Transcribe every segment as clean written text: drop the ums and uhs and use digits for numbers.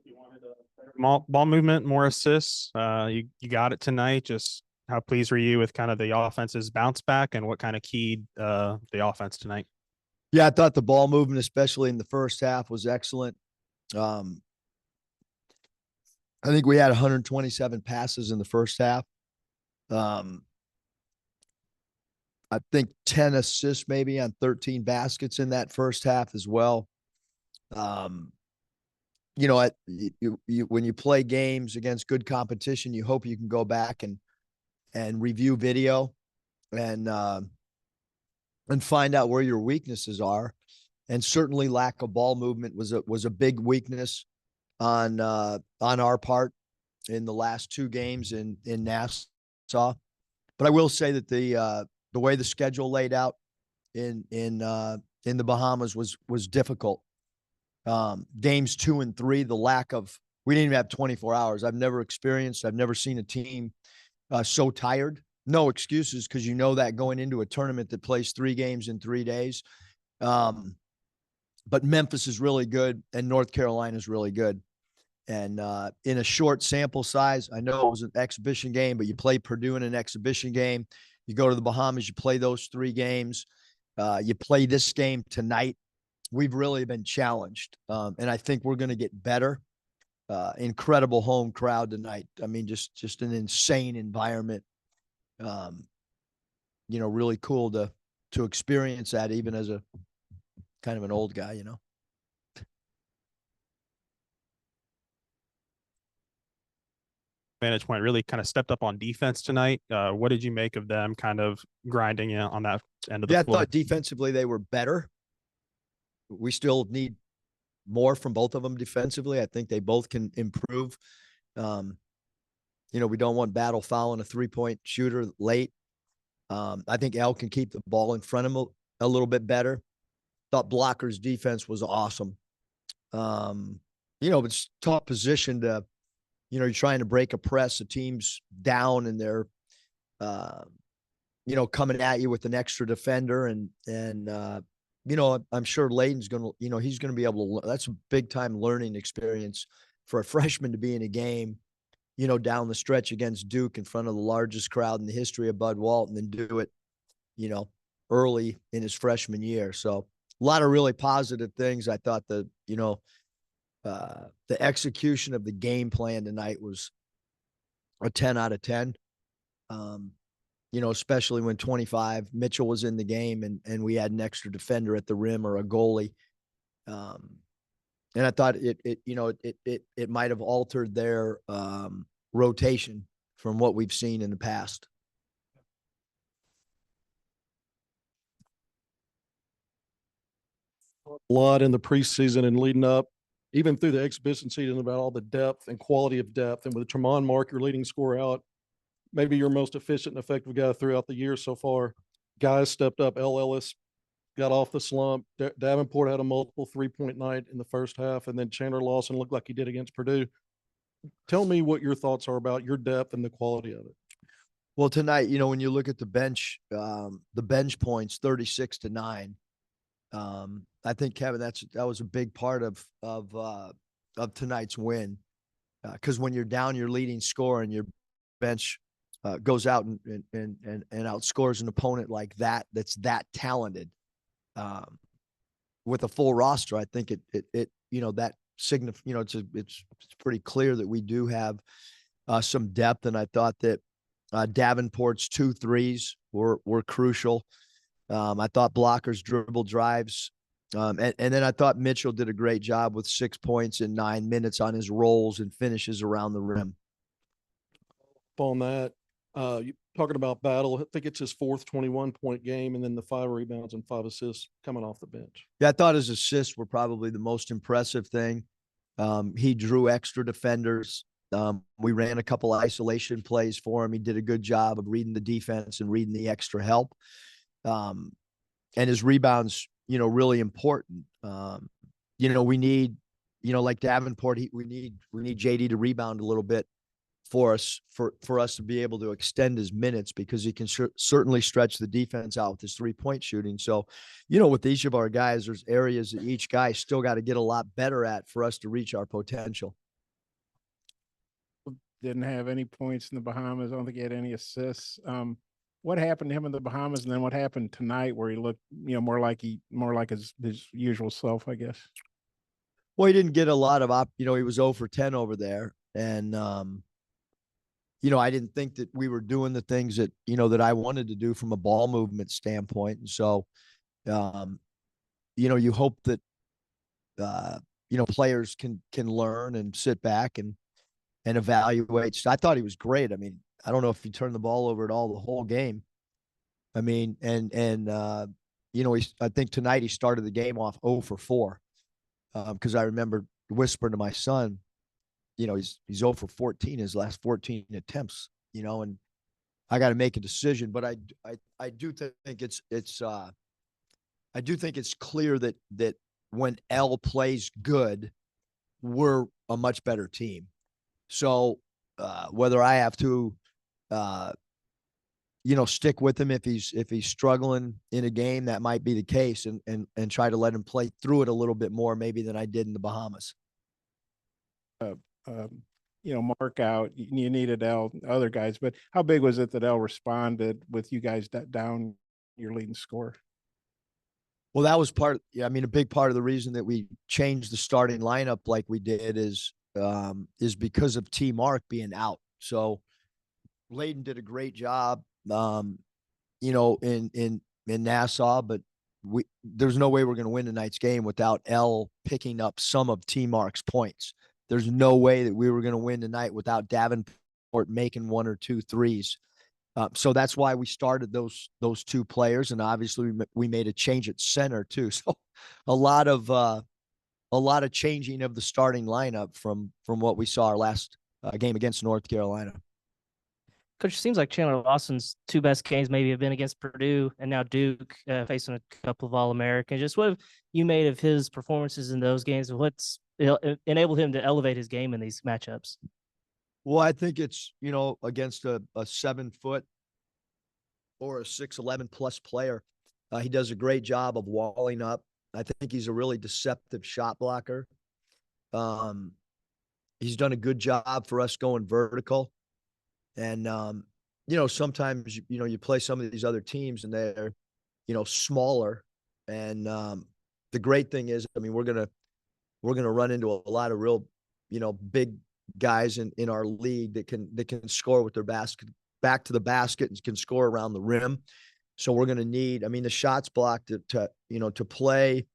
You wanted a better ball movement, more assists. You got it tonight. Just how pleased were you with kind of the offense's bounce back and what kind of keyed the offense tonight? Yeah, I thought the ball movement, especially in the first half, was excellent. Um, I think we had 127 passes in the first half. Um, I think 10 assists maybe on 13 baskets in that first half as well. Um, when you play games against good competition, you hope you can go back and review video and and find out where your weaknesses are. And certainly, lack of ball movement was a big weakness on our part in the last two games in Nassau. But I will say that the way the schedule laid out in the Bahamas was difficult. Games 2 and 3, the lack of we didn't even have 24 hours. I've never seen a team so tired. No excuses because you know that going into a tournament that plays 3 games in 3 days. But Memphis is really good and North Carolina is really good. And in a short sample size, I know it was an exhibition game, but you play Purdue in an exhibition game. You go to the Bahamas, you play those 3 games. You play this game tonight. We've really been challenged. And I think we're going to get better. Incredible home crowd tonight. I mean, just an insane environment. Really cool to experience that even as a kind of an old guy. Vantage point really kind of stepped up on defense tonight. What did you make of them kind of grinding in on that end of the Yeah, I floor? thought defensively they were better. We still need more from both of them defensively. I think they both can improve. We don't want Battle fouling a 3-point shooter late. I think Al can keep the ball in front of him a little bit better. Thought Blocker's defense was awesome. It's tough position to, you're trying to break a press. The team's down and they're, coming at you with an extra defender and I'm sure Layden's going to, he's going to be able to, that's a big time learning experience for a freshman to be in a game, down the stretch against Duke in front of the largest crowd in the history of Bud Walton and do it, early in his freshman year. So a lot of really positive things. I thought the execution of the game plan tonight was a 10 out of 10. Especially when 25 Mitchell was in the game and we had an extra defender at the rim or a goalie. And I thought it might have altered their rotation from what we've seen in the past. A lot in the preseason and leading up, even through the exhibition season, about all the depth and quality of depth. And with Tremont Mark, your leading scorer out, maybe your most efficient and effective guy throughout the year so far. Guys stepped up. L. Ellis got off the slump. Davenport had a multiple 3-point night in the first half, and then Chandler Lawson looked like he did against Purdue. Tell me what your thoughts are about your depth and the quality of it. Well, tonight, when you look at the bench points, 36-9. I think, Kevin, that was a big part of tonight's win. Because when you're down your leading scorer and your bench goes out and outscores an opponent like that's that talented, with a full roster, I think that it's pretty clear that we do have some depth. And I thought that Davenport's 2 threes were crucial. I thought Blocker's dribble drives. And then I thought Mitchell did a great job with 6 points in 9 minutes on his rolls and finishes around the rim. On that, you talking about Battle, I think it's his 4th 21-point game, and then the 5 rebounds and 5 assists coming off the bench. Yeah, I thought his assists were probably the most impressive thing. He drew extra defenders. We ran a couple of isolation plays for him. He did a good job of reading the defense and reading the extra help. And his rebounds, really important. We need, like Davenport, we need JD to rebound a little bit for us to be able to extend his minutes, because he can certainly stretch the defense out with his 3-point shooting. So, with each of our guys, there's areas that each guy still got to get a lot better at for us to reach our potential. Didn't have any points in the Bahamas. I don't think he had any assists. What happened to him in the Bahamas, and then what happened tonight, where he looked, more like his usual self, I guess? Well, he didn't get a lot of he was 0 for 10 over there, and I didn't think that we were doing the things that that I wanted to do from a ball movement standpoint, and so you hope that players can learn and sit back and evaluate. So I thought he was great. I mean, I don't know if he turned the ball over at all the whole game. I mean, I think tonight he started the game off 0 for 4. Because I remember whispering to my son, he's 0 for 14 his last 14 attempts, and I got to make a decision. But I do think it's clear that when L plays good, we're a much better team. So whether I have to stick with him if he's struggling in a game, that might be the case, and try to let him play through it a little bit more maybe than I did in the Bahamas. Mark out, you needed other guys, but how big was it that L responded with you guys down your leading scorer? Well, that was a big part of the reason that we changed the starting lineup like we did is because of T Mark being out. So Layden did a great job, in Nassau, but there's no way we're going to win tonight's game without L picking up some of T Mark's points. There's no way that we were going to win tonight without Davenport making 1 or 2 threes. So that's why we started those 2 players, and obviously we made a change at center too. So a lot of changing of the starting lineup from what we saw our last game against North Carolina. Coach, it seems like Chandler Lawson's 2 best games maybe have been against Purdue and now Duke, facing a couple of All-Americans. Just what have you made of his performances in those games, and what's enabled him to elevate his game in these matchups? Well, I think it's, against a 7-foot or a 6'11 plus player, he does a great job of walling up. I think he's a really deceptive shot blocker. He's done a good job for us going vertical. And, sometimes, you play some of these other teams and they're, smaller. And the great thing is, we're going to run into a lot of real, big guys in our league that can score with their back to the basket and can score around the rim. So we're going to need, the shots blocked to play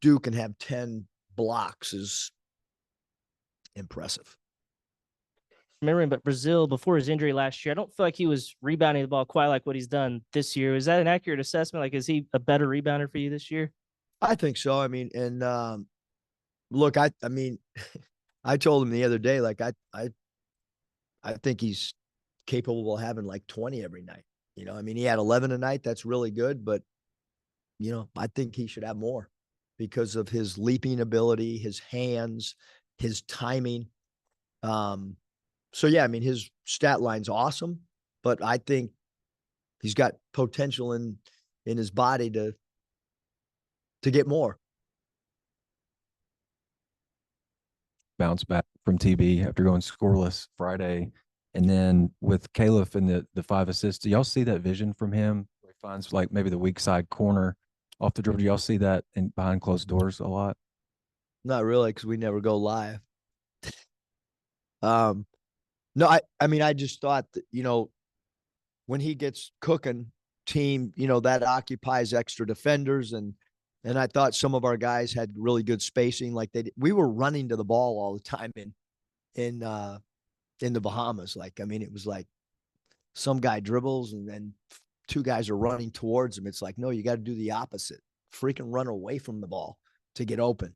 Duke and have 10 blocks is impressive. Remembering, but Brazil, before his injury last year, I don't feel like he was rebounding the ball quite like what he's done this year. Is that an accurate assessment? Like, is he a better rebounder for you this year? I think so. Look, I told him the other day, like, I think he's capable of having like 20 every night. He had 11 a night. That's really good. But, I think he should have more because of his leaping ability, his hands, his timing. So, yeah, his stat line's awesome, but I think he's got potential in his body to get more. Bounce back from TB after going scoreless Friday. And then with Caleb and the 5 assists, do y'all see that vision from him? Where he finds like maybe the weak side corner off the dribble. Do y'all see that behind closed doors a lot? Not really, because we never go live. No, I just thought that, when he gets cooking, team, that occupies extra defenders. And I thought some of our guys had really good spacing. Like we were running to the ball all the time in the Bahamas. Like, it was like some guy dribbles and then 2 guys are running towards him. It's like, no, you got to do the opposite. Freaking run away from the ball to get open.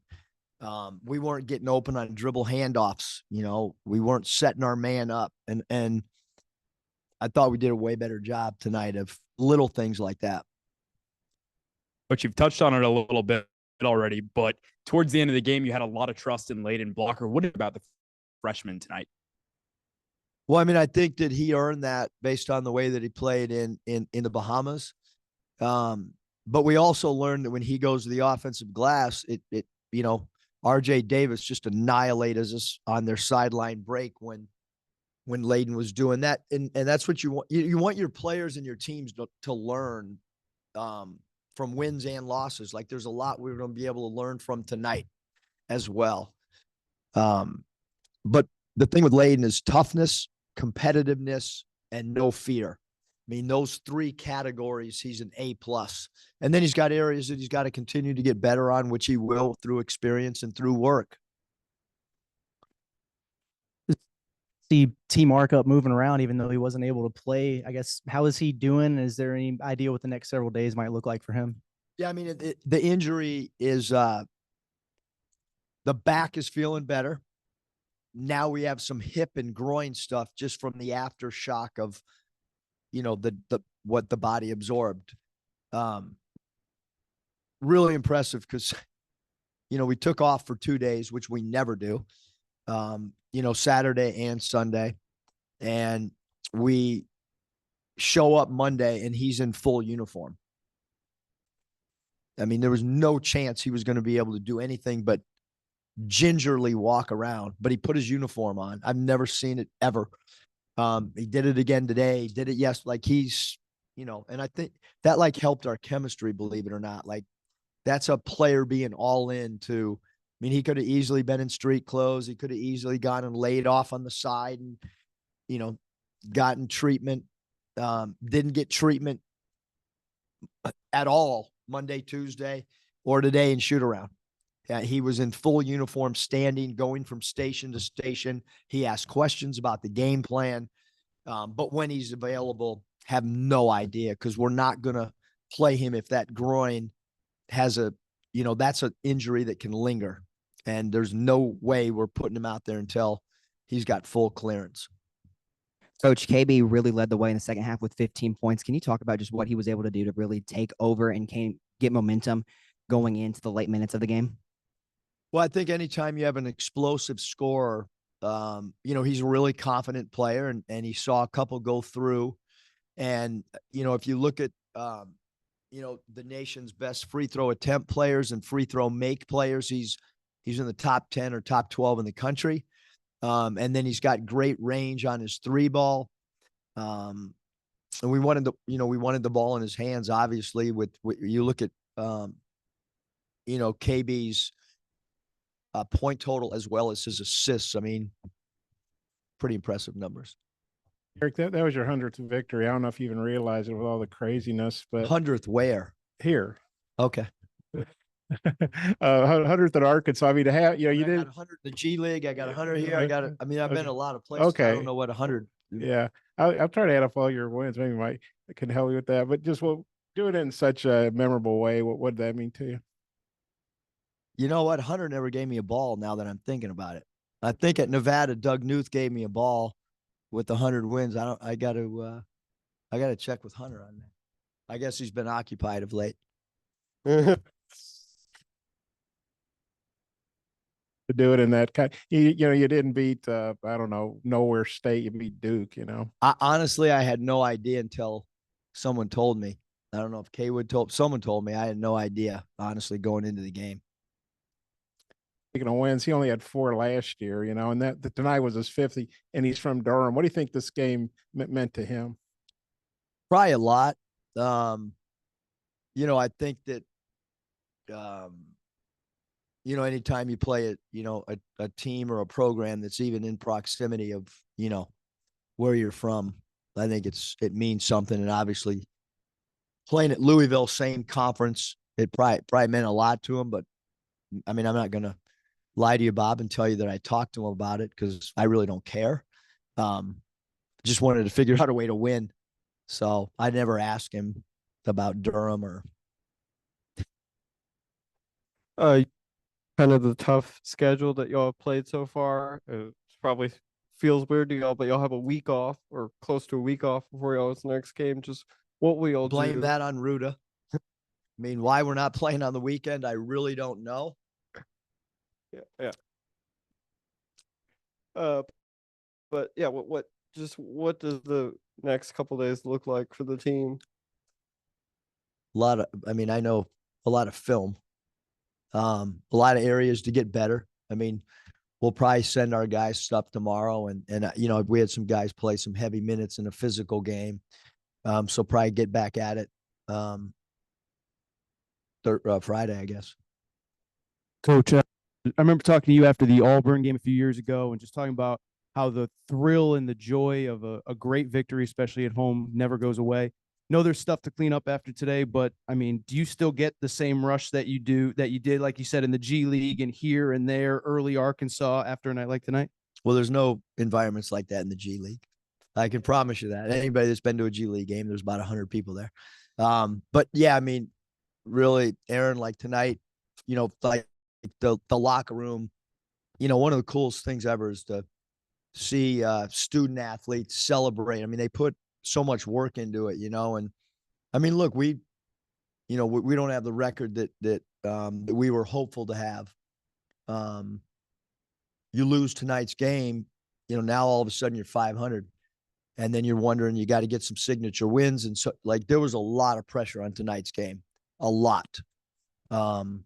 We weren't getting open on dribble handoffs. We weren't setting our man up. And I thought we did a way better job tonight of little things like that. But you've touched on it a little bit already, but towards the end of the game, you had a lot of trust in Layden Blocker. What about the freshman tonight? Well, I mean, I think that he earned that based on the way that he played in the Bahamas. But we also learned that when he goes to the offensive glass, it RJ Davis just annihilated us on their sideline break when Layden was doing that. And that's what you want. You want your players and your teams to learn from wins and losses. Like there's a lot we're going to be able to learn from tonight as well. But the thing with Layden is toughness, competitiveness, and no fear. I mean, those three categories, he's an A+. And then he's got areas that he's got to continue to get better on, which he will through experience and through work. See T Markup moving around, even though he wasn't able to play. I guess, how is he doing? Is there any idea what the next several days might look like for him? Yeah, I mean, the injury is the back is feeling better. Now we have some hip and groin stuff just from the aftershock of, the what the body absorbed. Really impressive because, we took off for 2 days, which we never do. Saturday and Sunday, and we show up Monday and he's in full uniform. I mean, there was no chance he was going to be able to do anything but gingerly walk around, but he put his uniform on. I've never seen it ever. He did it again today. He did it yes, like he's, and I think that like helped our chemistry, believe it or not. Like that's a player being all in to, I mean, he could have easily been in street clothes. He could have easily gone and laid off on the side and, gotten treatment. Didn't get treatment at all Monday, Tuesday, or today in shoot around. He was in full uniform, standing, going from station to station. He asked questions about the game plan. But when he's available, have no idea because we're not going to play him if that groin has that's an injury that can linger. And there's no way we're putting him out there until he's got full clearance. Coach, KB really led the way in the second half with 15 points. Can you talk about just what he was able to do to really take over and get momentum going into the late minutes of the game? Well, I think anytime you have an explosive scorer, he's a really confident player and he saw a couple go through. And, if you look at, the nation's best free throw attempt players and free throw make players, he's in the top 10 or top 12 in the country. And then he's got great range on his three ball. And we wanted the ball in his hands, obviously, with you look at, KB's point total as well as his assists. I mean, pretty impressive numbers. Eric, that was your 100th victory. I don't know if you even realize it with all the craziness, but 100th where? Here. Okay. 100th at Arkansas. I mean, to have, you I did got 100 in the G League. I got 100 here. I've been Okay. a lot of places. I Okay. don't know what 100. Yeah. I'll try to add up all your wins. Maybe Mike can help you with that. But just do it in such a memorable way. What did that mean to you? You know what? Hunter never gave me a ball now that I'm thinking about it. I think at Nevada, Doug Newth gave me a ball with the 100 wins. I got to check with Hunter on that. I guess he's been occupied of late. To do it in that kind, you didn't beat, I don't know, Nowhere State. You beat Duke, Honestly, I had no idea until someone told me. I don't know if Kaywood someone told me. I had no idea, honestly, going into the game. Speaking of wins, he only had 4 last year, and that tonight was his 5th, and he's from Durham. What do you think this game meant to him? Probably a lot. I think that, anytime you play a team or a program that's even in proximity of, where you're from, I think it means something. And obviously playing at Louisville, same conference, it probably meant a lot to him. But I mean, I'm not going to lie to you, Bob, and tell you that I talked to him about it because I really don't care. Just wanted to figure out a way to win. So I never asked him about Durham or. Kind of the tough schedule that y'all have played so far. It probably feels weird to y'all, but y'all have a week off or close to a week off before y'all's next game. Just what will y'all blame do? that on Ruda. I mean, why we're not playing on the weekend, I really don't know. Yeah. But yeah, what does the next couple days look like for the team? I know a lot of film, a lot of areas to get better. I mean, we'll probably send our guys stuff tomorrow, and we had some guys play some heavy minutes in a physical game, so probably get back at it Friday, I guess. Coach, I remember talking to you after the Auburn game a few years ago and just talking about how the thrill and the joy of a great victory, especially at home, never goes away. Know there's stuff to clean up after today, but I mean, do you still get the same rush that you did, like you said, in the G League and here and there, early Arkansas after a night like tonight? Well, there's no environments like that in the G League. I can promise you that. Anybody that's been to a G League game, there's about 100 people there. But yeah, I mean, really, Aaron, like tonight, like the locker room, one of the coolest things ever is to see student athletes celebrate. I mean, they put so much work into it, and I mean, look, we don't have the record that we were hopeful to have. You lose tonight's game, now all of a sudden you're 500, and then you're wondering, you got to get some signature wins. And so like, there was a lot of pressure on tonight's game, a lot. And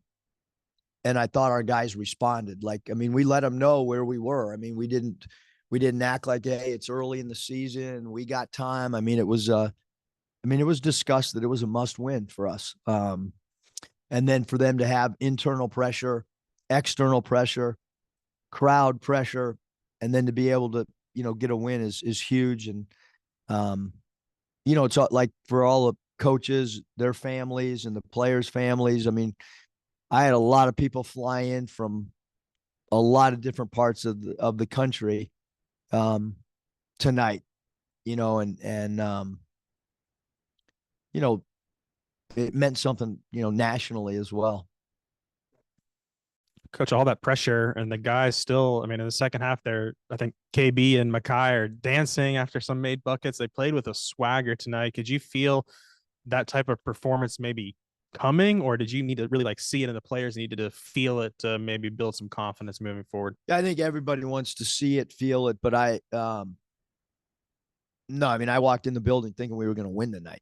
I thought our guys responded. Like, I mean, we let them know where we were. I mean, we didn't act like, hey, it's early in the season, we got time. I mean, it was discussed that it was a must win for us. And then for them to have internal pressure, external pressure, crowd pressure, and then to be able to, get a win is huge. And, it's like for all the coaches, their families and the players' families. I mean, I had a lot of people fly in from a lot of different parts of the country tonight, and it meant something, nationally as well. Coach, all that pressure and the guys still, I mean, in the second half there, I think KB and Mackay are dancing after some made buckets. They played with a swagger tonight. Could you feel that type of performance maybe coming, or did you need to really like see it in the players, needed to feel it to maybe build some confidence moving forward? I think everybody wants to see it, feel it, but no, I mean, I walked in the building thinking we were going to win tonight.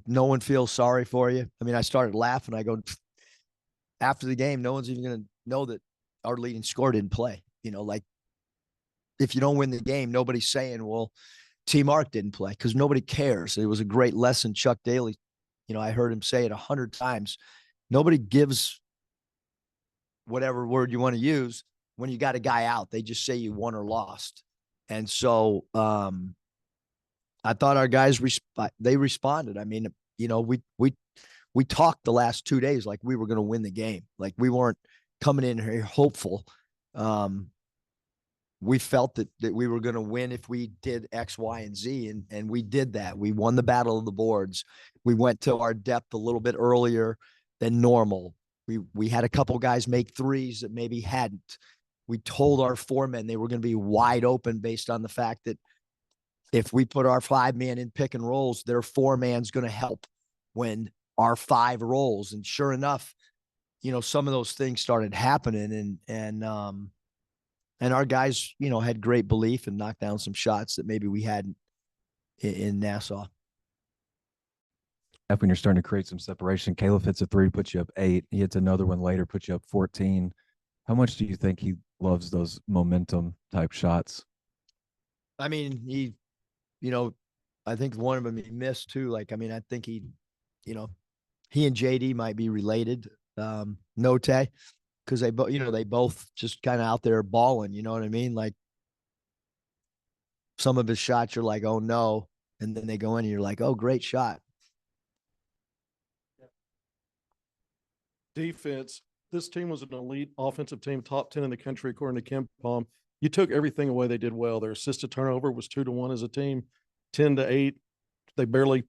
No one feels sorry for you. I mean, I started laughing. I go, after the game, no one's even going to know that our leading scorer didn't play. Like, if you don't win the game, nobody's saying, well, T. Mark didn't play, because nobody cares. It was a great lesson. Chuck Daly, I heard him say it 100 times. Nobody gives whatever word you want to use when you got a guy out. They just say you won or lost. And so I thought our guys they responded. I mean, we talked the last 2 days like we were going to win the game. Like, we weren't coming in here hopeful. We felt that we were going to win if we did X, Y, and Z, and we did that. We won the battle of the boards. We went to our depth a little bit earlier than normal. We had a couple guys make threes that maybe hadn't. We told our foremen they were going to be wide open based on the fact that if we put our 5-man in pick and rolls, their 4-man's going to help when our 5 rolls. And sure enough, some of those things started happening, and our guys, had great belief and knocked down some shots that maybe we hadn't in Nassau. When you're starting to create some separation, Caleb hits a 3, puts you up 8. He hits another one later, puts you up 14. How much do you think he loves those momentum type shots? I mean, I think one of them he missed too. Like, I mean, I think he and JD might be related. Note, because they both just kind of out there balling. You know what I mean? Like, some of his shots, you're like, oh no, and then they go in, and you're like, oh, great shot. Defense. This team was an elite offensive team, top 10 in the country, according to KenPom. You took everything away they did well. Their assisted turnover was 2-1 as a team, 10-8. They barely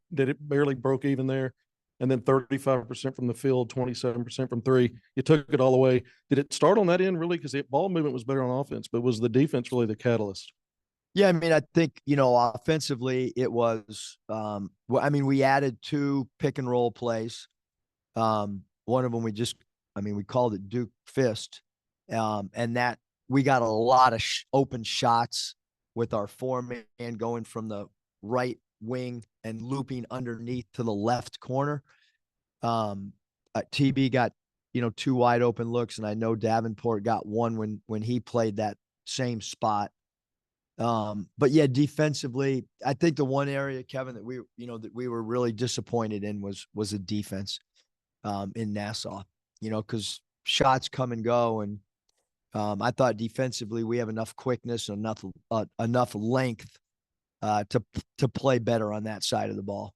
broke even there. And then 35% from the field, 27% from 3. You took it all away. Did it start on that end, really? Because the ball movement was better on offense, but was the defense really the catalyst? Yeah, I mean, I think, offensively it was, we added 2 pick and roll plays. One of them I mean, we called it Duke Fist. And that we got a lot of open shots with our four-man going from the right wing and looping underneath to the left corner. TB got, you know, 2 wide open looks, and I know Davenport got one when he played that same spot. But yeah, defensively, I think the one area, Kevin, that we were really disappointed in was the defense in Nassau, you know, because shots come and go. And I thought defensively we have enough quickness and enough length to play better on that side of the ball.